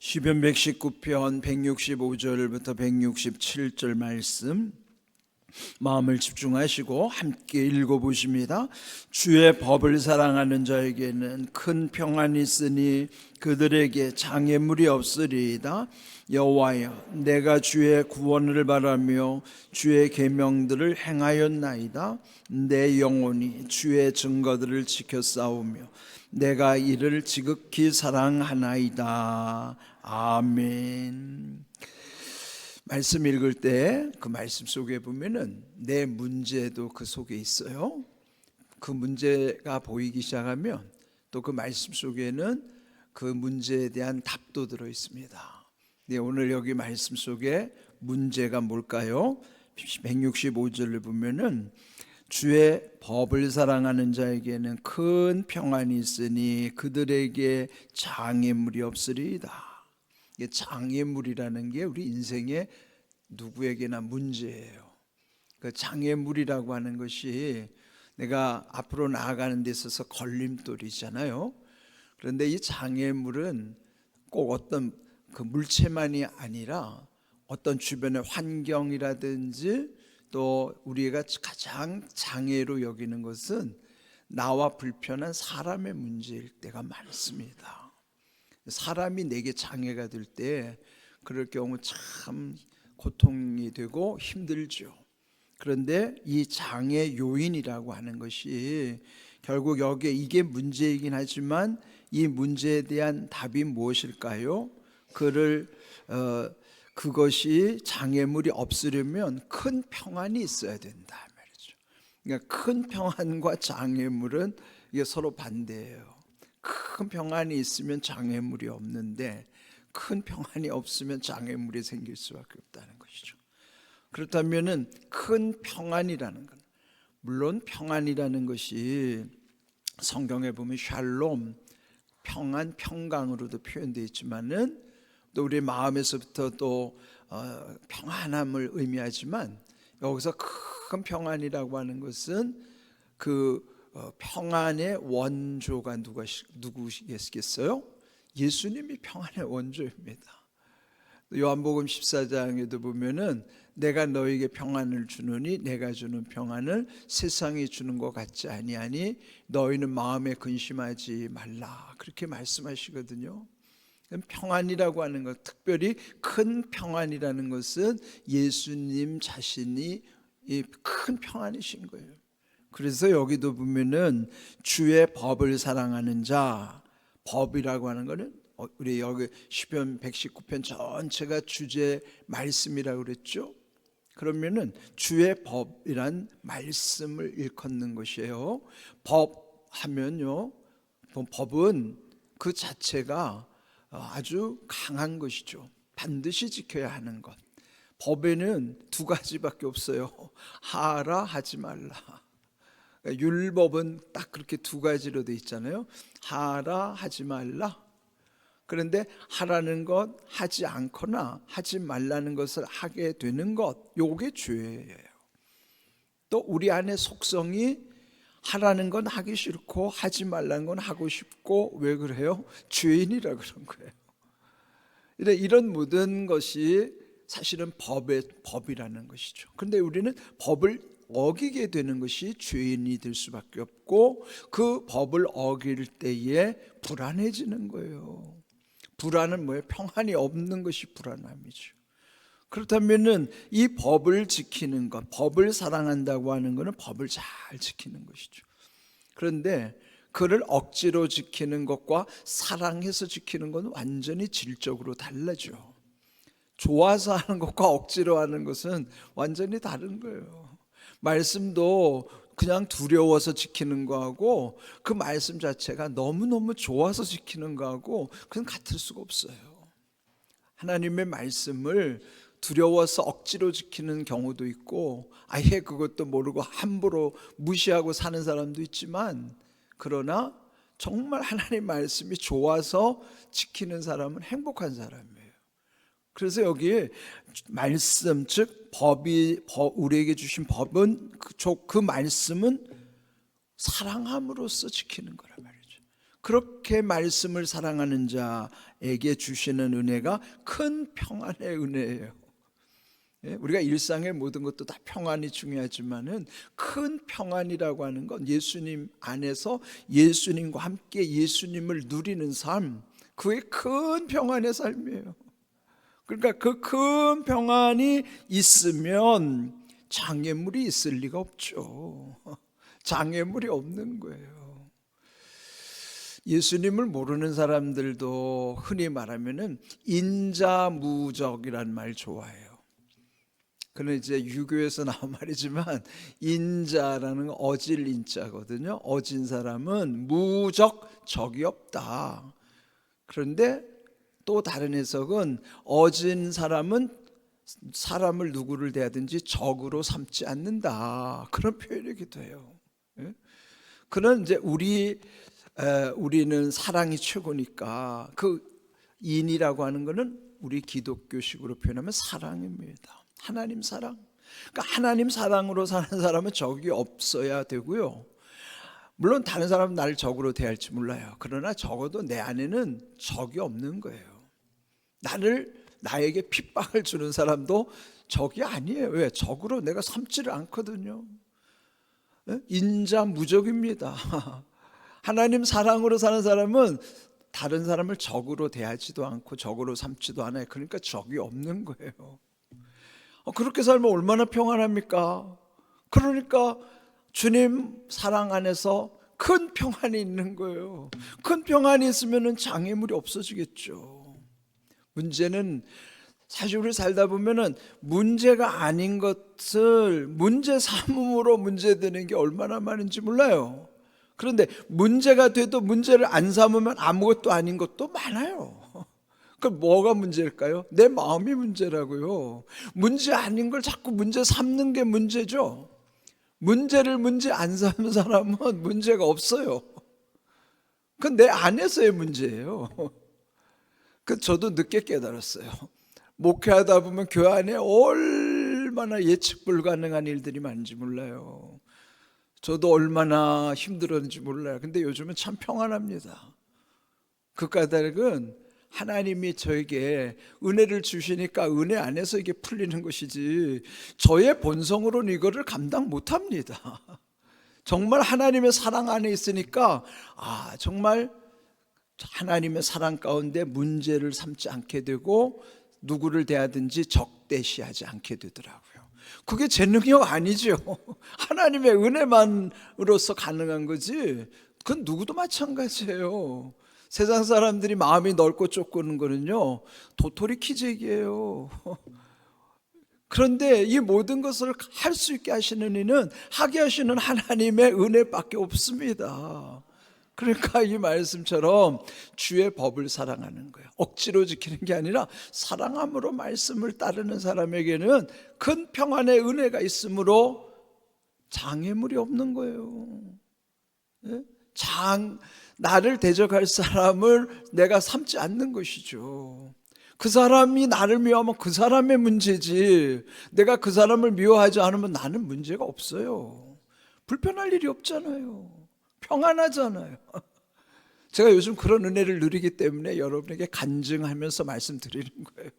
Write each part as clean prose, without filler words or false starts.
시편 119편 165절부터 167절 말씀 마음을 집중하시고 함께 읽어보십니다. 주의 법을 사랑하는 자에게는 큰 평안이 있으니 그들에게 장애물이 없으리이다. 여호와여, 내가 주의 구원을 바라며 주의 계명들을 행하였나이다. 내 영혼이 주의 증거들을 지켜 싸우며 내가 이를 지극히 사랑하나이다. 아멘. 말씀 읽을 때 그 말씀 속에 보면은 내 문제도 그 속에 있어요. 그 문제가 보이기 시작하면 또 그 말씀 속에는 그 문제에 대한 답도 들어 있습니다. 네, 오늘 여기 말씀 속에 문제가 뭘까요? 165절을 보면은 주의 법을 사랑하는 자에게는 큰 평안이 있으니 그들에게 장애물이 없으리이다. 장애물이라는 게 우리 인생의 누구에게나 문제예요. 그 장애물이라고 하는 것이 내가 앞으로 나아가는 데 있어서 걸림돌이잖아요. 그런데 이 장애물은 꼭 어떤 그 물체만이 아니라 어떤 주변의 환경이라든지 또 우리가 가장 장애로 여기는 것은 나와 불편한 사람의 문제일 때가 많습니다. 사람이 내게 장애가 될 때 그럴 경우 참 고통이 되고 힘들죠. 그런데 이 장애 요인이라고 하는 것이 결국 여기에 이게 문제이긴 하지만 이 문제에 대한 답이 무엇일까요? 그것이 장애물이 없으려면 큰 평안이 있어야 된다 말이죠. 그러니까 큰 평안과 장애물은 이게 서로 반대예요. 큰 평안이 있으면 장애물이 없는데 큰 평안이 없으면 장애물이 생길 수밖에 없다는 것이죠. 그렇다면은 큰 평안이라는 건, 물론 평안이라는 것이 성경에 보면 샬롬, 평안, 평강으로도 표현되어 있지만은 또 우리 마음에서부터 또 평안함을 의미하지만 여기서 큰 평안이라고 하는 것은 그 평안의 원조가 누구시겠어요? 예수님이 평안의 원조입니다. 요한복음 14장에도 보면은 내가 너에게 평안을 주노니 내가 주는 평안을 세상이 주는 것 같지 아니하니 너희는 마음에 근심하지 말라, 그렇게 말씀하시거든요. 평안이라고 하는 것, 특별히 큰 평안이라는 것은 예수님 자신이 이 큰 평안이신 거예요. 그래서 여기도 보면은 주의 법을 사랑하는 자, 법이라고 하는 것은 우리 여기 시편 119편 전체가 주제 말씀이라고 그랬죠. 그러면은 주의 법이란 말씀을 일컫는 것이에요. 법 하면요, 법은 그 자체가 아주 강한 것이죠. 반드시 지켜야 하는 것. 법에는 두 가지밖에 없어요. 하라, 하지 말라. 율법은 딱 그렇게 두 가지로 돼 있잖아요. 하라, 하지 말라. 그런데 하라는 것, 하지 않거나 하지 말라는 것을 하게 되는 것, 요게 죄예요. 또 우리 안의 속성이 하라는 건 하기 싫고 하지 말라는 건 하고 싶고, 왜 그래요? 죄인이라 그런 거예요. 이런 모든 것이 사실은 법이라는 것이죠. 그런데 우리는 법을 어기게 되는 것이 죄인이 될 수밖에 없고, 그 법을 어길 때에 불안해지는 거예요. 불안은 뭐예요? 평안이 없는 것이 불안함이죠. 그렇다면은 이 법을 지키는 것, 법을 사랑한다고 하는 것은 법을 잘 지키는 것이죠. 그런데 그를 억지로 지키는 것과 사랑해서 지키는 것은 완전히 질적으로 달라져. 좋아서 하는 것과 억지로 하는 것은 완전히 다른 거예요. 말씀도 그냥 두려워서 지키는 거하고 그 말씀 자체가 너무너무 좋아서 지키는 거하고 그건 같을 수가 없어요. 하나님의 말씀을 두려워서 억지로 지키는 경우도 있고 아예 그것도 모르고 함부로 무시하고 사는 사람도 있지만, 그러나 정말 하나님 말씀이 좋아서 지키는 사람은 행복한 사람이에요. 그래서 여기 말씀, 즉 우리에게 주신 법은 그 말씀은 사랑함으로써 지키는 거란 말이죠. 그렇게 말씀을 사랑하는 자에게 주시는 은혜가 큰 평안의 은혜예요. 우리가 일상의 모든 것도 다 평안이 중요하지만은 큰 평안이라고 하는 건 예수님 안에서 예수님과 함께 예수님을 누리는 삶, 그게 큰 평안의 삶이에요. 그러니까 그 큰 평안이 있으면 장애물이 있을 리가 없죠. 장애물이 없는 거예요. 예수님을 모르는 사람들도 흔히 말하면은 인자무적이란 말 좋아해요. 그는 이제 유교에서 나온 말이지만 인자라는 어질 인자거든요. 어진 사람은 무적, 적이 없다. 그런데 또 다른 해석은 어진 사람은 사람을 누구를 대하든지 적으로 삼지 않는다. 그런 표현이기도 해요. 그는 이제 우리는 사랑이 최고니까 그 인이라고 하는 것은 우리 기독교식으로 표현하면 사랑입니다. 하나님 사랑. 그러니까 하나님 사랑으로 사는 사람은 적이 없어야 되고요. 물론 다른 사람은 나를 적으로 대할지 몰라요. 그러나 적어도 내 안에는 적이 없는 거예요. 나에게 핍박을 주는 사람도 적이 아니에요. 왜? 적으로 내가 삼지를 않거든요. 인자무적입니다. 하나님 사랑으로 사는 사람은 다른 사람을 적으로 대하지도 않고 적으로 삼지도 않아요. 그러니까 적이 없는 거예요. 그렇게 살면 얼마나 평안합니까? 그러니까 주님 사랑 안에서 큰 평안이 있는 거예요. 큰 평안이 있으면 장애물이 없어지겠죠. 문제는 사실 우리 살다 보면은 문제가 아닌 것을 문제 삼음으로 문제되는 게 얼마나 많은지 몰라요. 그런데 문제가 돼도 문제를 안 삼으면 아무것도 아닌 것도 많아요. 그럼 뭐가 문제일까요? 내 마음이 문제라고요. 문제 아닌 걸 자꾸 문제 삼는 게 문제죠. 문제를 문제 안 삼는 사람은 문제가 없어요. 그건 내 안에서의 문제예요. 저도 늦게 깨달았어요. 목회하다 보면 교회 안에 얼마나 예측 불가능한 일들이 많은지 몰라요. 저도 얼마나 힘들었는지 몰라요. 근데 요즘은 참 평안합니다. 그 까닭은 하나님이 저에게 은혜를 주시니까 은혜 안에서 이게 풀리는 것이지 저의 본성으로는 이거를 감당 못합니다. 정말 하나님의 사랑 안에 있으니까 정말 하나님의 사랑 가운데 문제를 삼지 않게 되고 누구를 대하든지 적대시하지 않게 되더라고요. 그게 제 능력 아니죠. 하나님의 은혜만으로서 가능한 거지 그건 누구도 마찬가지예요. 세상 사람들이 마음이 넓고 좁고는 거는요 도토리 키재기예요. 그런데 이 모든 것을 할 수 있게 하시는 이는 하게 하시는 하나님의 은혜밖에 없습니다. 그러니까 이 말씀처럼 주의 법을 사랑하는 거예요. 억지로 지키는 게 아니라 사랑함으로 말씀을 따르는 사람에게는 큰 평안의 은혜가 있으므로 장애물이 없는 거예요. 나를 대적할 사람을 내가 삼지 않는 것이죠. 그 사람이 나를 미워하면 그 사람의 문제지 내가 그 사람을 미워하지 않으면 나는 문제가 없어요. 불편할 일이 없잖아요. 평안하잖아요. 제가 요즘 그런 은혜를 누리기 때문에 여러분에게 간증하면서 말씀드리는 거예요.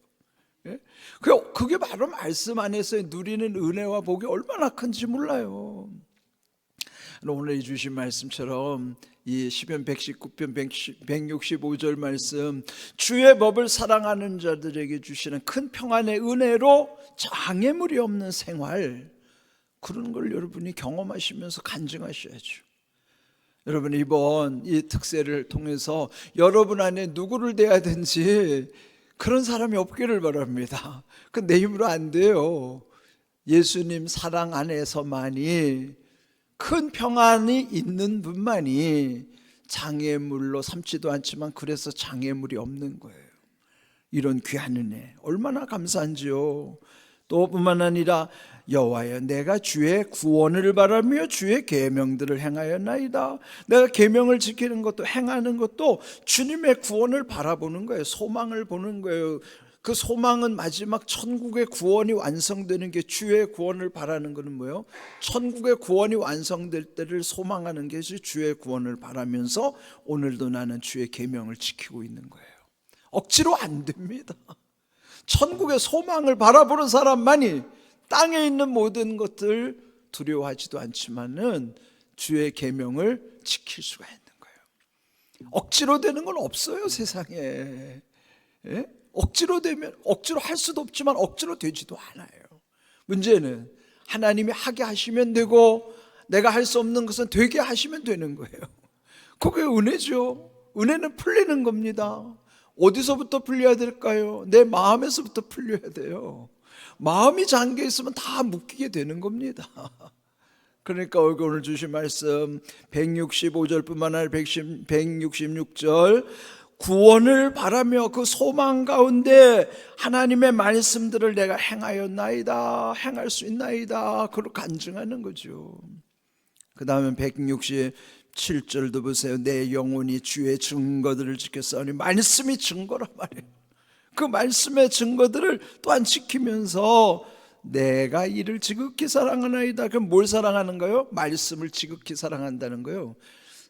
그게 바로 말씀 안에서 누리는 은혜와 복이 얼마나 큰지 몰라요. 오늘 주신 말씀처럼 이 시편 119편 165절 말씀 주의 법을 사랑하는 자들에게 주시는 큰 평안의 은혜로 장애물이 없는 생활, 그런 걸 여러분이 경험하시면서 간증하셔야죠. 여러분 이번 이 특세를 통해서 여러분 안에 누구를 대하든지 그런 사람이 없기를 바랍니다. 그건 내 힘으로 안 돼요. 예수님 사랑 안에서만이 큰 평안이 있는 분만이 장애물로 삼지도 않지만 그래서 장애물이 없는 거예요. 이런 귀한 은혜 얼마나 감사한지요. 또 뿐만 아니라 여호와여 내가 주의 구원을 바라며 주의 계명들을 행하였나이다. 내가 계명을 지키는 것도 행하는 것도 주님의 구원을 바라보는 거예요. 소망을 보는 거예요. 그 소망은 마지막 천국의 구원이 완성되는 게, 주의 구원을 바라는 것은 뭐예요? 천국의 구원이 완성될 때를 소망하는 것이 주의 구원을 바라면서 오늘도 나는 주의 계명을 지키고 있는 거예요. 억지로 안 됩니다. 천국의 소망을 바라보는 사람만이 땅에 있는 모든 것들 두려워하지도 않지만은 주의 계명을 지킬 수가 있는 거예요. 억지로 되는 건 없어요, 세상에. 예? 억지로 되면, 억지로 할 수도 없지만 억지로 되지도 않아요. 문제는 하나님이 하게 하시면 되고, 내가 할 수 없는 것은 되게 하시면 되는 거예요. 그게 은혜죠. 은혜는 풀리는 겁니다. 어디서부터 풀려야 될까요? 내 마음에서부터 풀려야 돼요. 마음이 잠겨 있으면 다 묶이게 되는 겁니다. 그러니까 오늘 주신 말씀 165절뿐만 아니라 166절, 구원을 바라며 그 소망 가운데 하나님의 말씀들을 내가 행하였나이다, 행할 수 있나이다, 그걸 간증하는 거죠. 그 다음에 167절도 보세요. 내 영혼이 주의 증거들을 지켰사오니, 말씀이 증거란 말이에요. 그 말씀의 증거들을 또한 지키면서 내가 이를 지극히 사랑하나이다. 그럼 뭘 사랑하는 거예요? 말씀을 지극히 사랑한다는 거예요.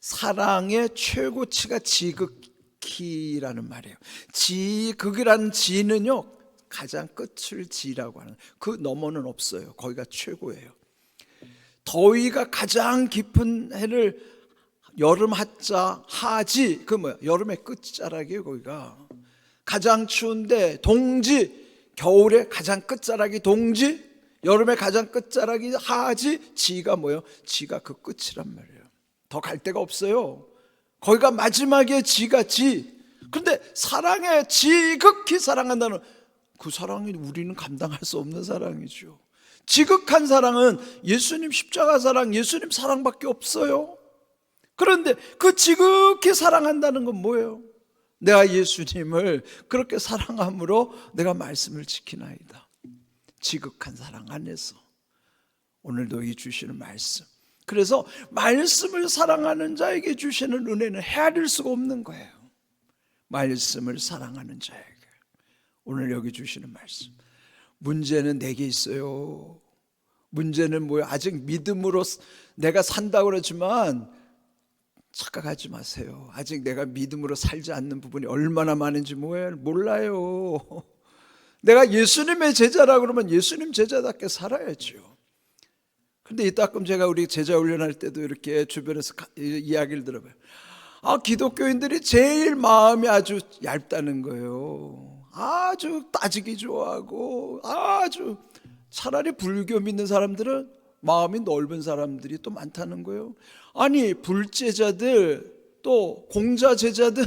사랑의 최고치가 지극히라는 말이에요. 지극이라는 지는요, 가장 끝을 지라고 하는, 그 너머는 없어요. 거기가 최고예요. 더위가 가장 깊은 해를 여름 하자, 하지, 그 뭐야, 여름의 끝자락이에요. 거기가 가장 추운데 동지, 겨울의 가장 끝자락이 동지, 여름의 가장 끝자락이 하지, 지가 뭐예요? 지가 그 끝이란 말이에요. 더 갈 데가 없어요. 거기가 마지막에 지가 지. 그런데 사랑에 지극히 사랑한다는, 그 사랑이 우리는 감당할 수 없는 사랑이죠. 지극한 사랑은 예수님 십자가 사랑, 예수님 사랑밖에 없어요. 그런데 그 지극히 사랑한다는 건 뭐예요? 내가 예수님을 그렇게 사랑함으로 내가 말씀을 지키나이다. 지극한 사랑 안에서 오늘도 이 주시는 말씀, 그래서 말씀을 사랑하는 자에게 주시는 은혜는 헤아릴 수가 없는 거예요. 말씀을 사랑하는 자에게 오늘 여기 주시는 말씀. 문제는 내게 있어요. 문제는 뭐예요? 아직 믿음으로 내가 산다고 그러지만 착각하지 마세요. 아직 내가 믿음으로 살지 않는 부분이 얼마나 많은지 몰라요. 내가 예수님의 제자라 그러면 예수님 제자답게 살아야죠. 근데 이따금 제가 우리 제자 훈련할 때도 이렇게 주변에서 이야기를 들어봐요. 기독교인들이 제일 마음이 아주 얇다는 거예요. 아주 따지기 좋아하고, 아주 차라리 불교 믿는 사람들은 마음이 넓은 사람들이 또 많다는 거예요. 아니, 불제자들, 또 공자 제자들,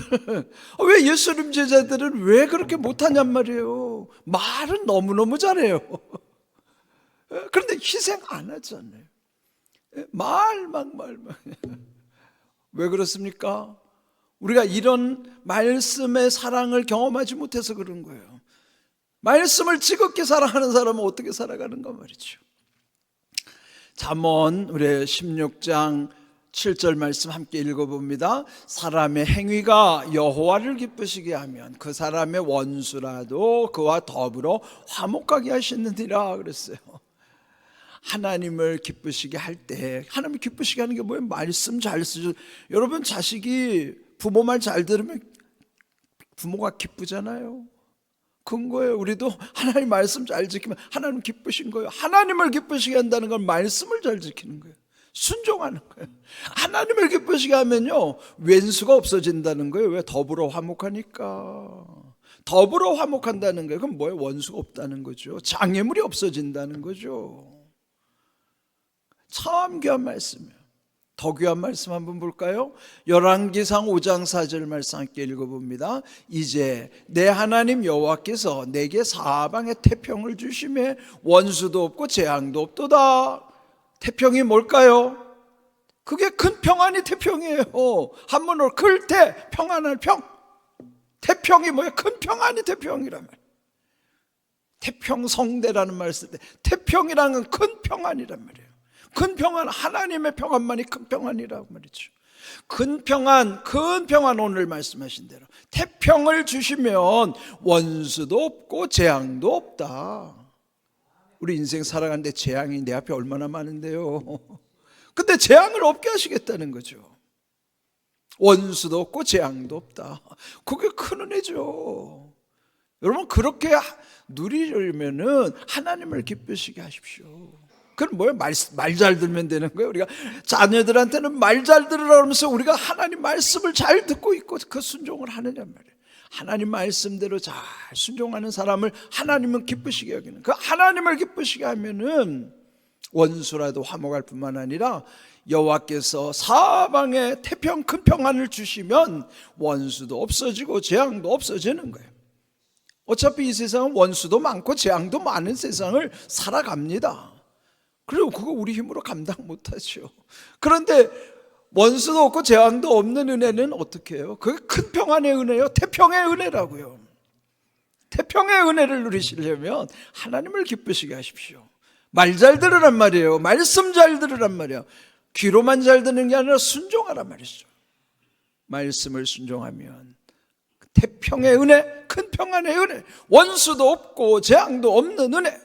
왜 예수님 제자들은 왜 그렇게 못하냔 말이에요. 말은 너무너무 잘해요. 그런데 희생 안 하잖아요. 말만. 왜 그렇습니까? 우리가 이런 말씀의 사랑을 경험하지 못해서 그런 거예요. 말씀을 지극히 사랑하는 사람은 어떻게 살아가는가 말이죠. 잠언 우리 16장 7절 말씀 함께 읽어봅니다. 사람의 행위가 여호와를 기쁘시게 하면 그 사람의 원수라도 그와 더불어 화목하게 하시느니라 그랬어요. 하나님을 기쁘시게 할 때, 하나님을 기쁘시게 하는 게 뭐예요? 말씀 잘 쓰죠. 여러분, 자식이 부모 말 잘 들으면 부모가 기쁘잖아요. 그런 거예요. 우리도 하나님 말씀 잘 지키면 하나님 기쁘신 거예요. 하나님을 기쁘시게 한다는 건 말씀을 잘 지키는 거예요. 순종하는 거예요. 하나님을 기쁘시게 하면요, 왼수가 없어진다는 거예요. 왜? 더불어 화목하니까. 더불어 화목한다는 거예요. 그럼 뭐예요? 원수가 없다는 거죠. 장애물이 없어진다는 거죠. 참 귀한 말씀이에요. 더 귀한 말씀 한번 볼까요? 열왕기상 5장 4절 말씀 함께 읽어봅니다. 이제 내 하나님 여호와께서 내게 사방에 태평을 주심에 원수도 없고 재앙도 없도다. 태평이 뭘까요? 그게 큰 평안이 태평이에요. 한문으로 클태, 평안할 평. 태평이 뭐예요? 큰 평안이 태평이란 말이에요. 태평성대라는 말을 쓸 때 태평이라는 건 큰 평안이란 말이에요. 큰 평안, 하나님의 평안만이 큰 평안이라고 말이죠. 큰 평안 오늘 말씀하신 대로 태평을 주시면 원수도 없고 재앙도 없다. 우리 인생 살아가는데 재앙이 내 앞에 얼마나 많은데요. 근데 재앙을 없게 하시겠다는 거죠. 원수도 없고 재앙도 없다. 그게 큰 은혜죠. 여러분 그렇게 누리려면은 하나님을 기쁘시게 하십시오. 그건 뭐예요? 말 잘 들면 되는 거예요. 우리가 자녀들한테는 말 잘 들으라 하면서 우리가 하나님 말씀을 잘 듣고 있고 그 순종을 하느냐 말이에요. 하나님 말씀대로 잘 순종하는 사람을 하나님은 기쁘시게 여기는, 그 하나님을 기쁘시게 하면은 원수라도 화목할 뿐만 아니라 여호와께서 사방에 태평 큰 평안을 주시면 원수도 없어지고 재앙도 없어지는 거예요. 어차피 이 세상은 원수도 많고 재앙도 많은 세상을 살아갑니다. 그리고 그거 우리 힘으로 감당 못하죠. 그런데 원수도 없고 재앙도 없는 은혜는 어떻게 해요? 그게 큰 평안의 은혜요, 태평의 은혜라고요. 태평의 은혜를 누리시려면 하나님을 기쁘시게 하십시오. 말 잘 들으란 말이에요. 말씀 잘 들으란 말이에요. 귀로만 잘 듣는 게 아니라 순종하란 말이죠. 말씀을 순종하면 태평의 은혜, 큰 평안의 은혜, 원수도 없고 재앙도 없는 은혜.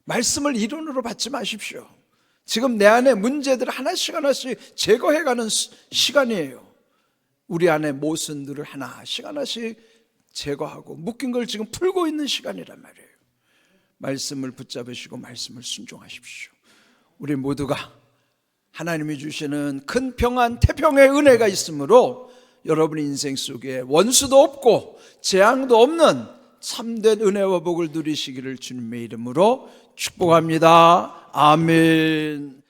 말씀을 이론으로 받지 마십시오. 지금 내 안에 문제들을 하나씩 제거해가는 시간이에요. 우리 안에 모순들을 하나씩 제거하고 묶인 걸 지금 풀고 있는 시간이란 말이에요. 말씀을 붙잡으시고 말씀을 순종하십시오. 우리 모두가 하나님이 주시는 큰 평안, 태평의 은혜가 있으므로 여러분의 인생 속에 원수도 없고 재앙도 없는 참된 은혜와 복을 누리시기를 주님의 이름으로 축복합니다. 아멘.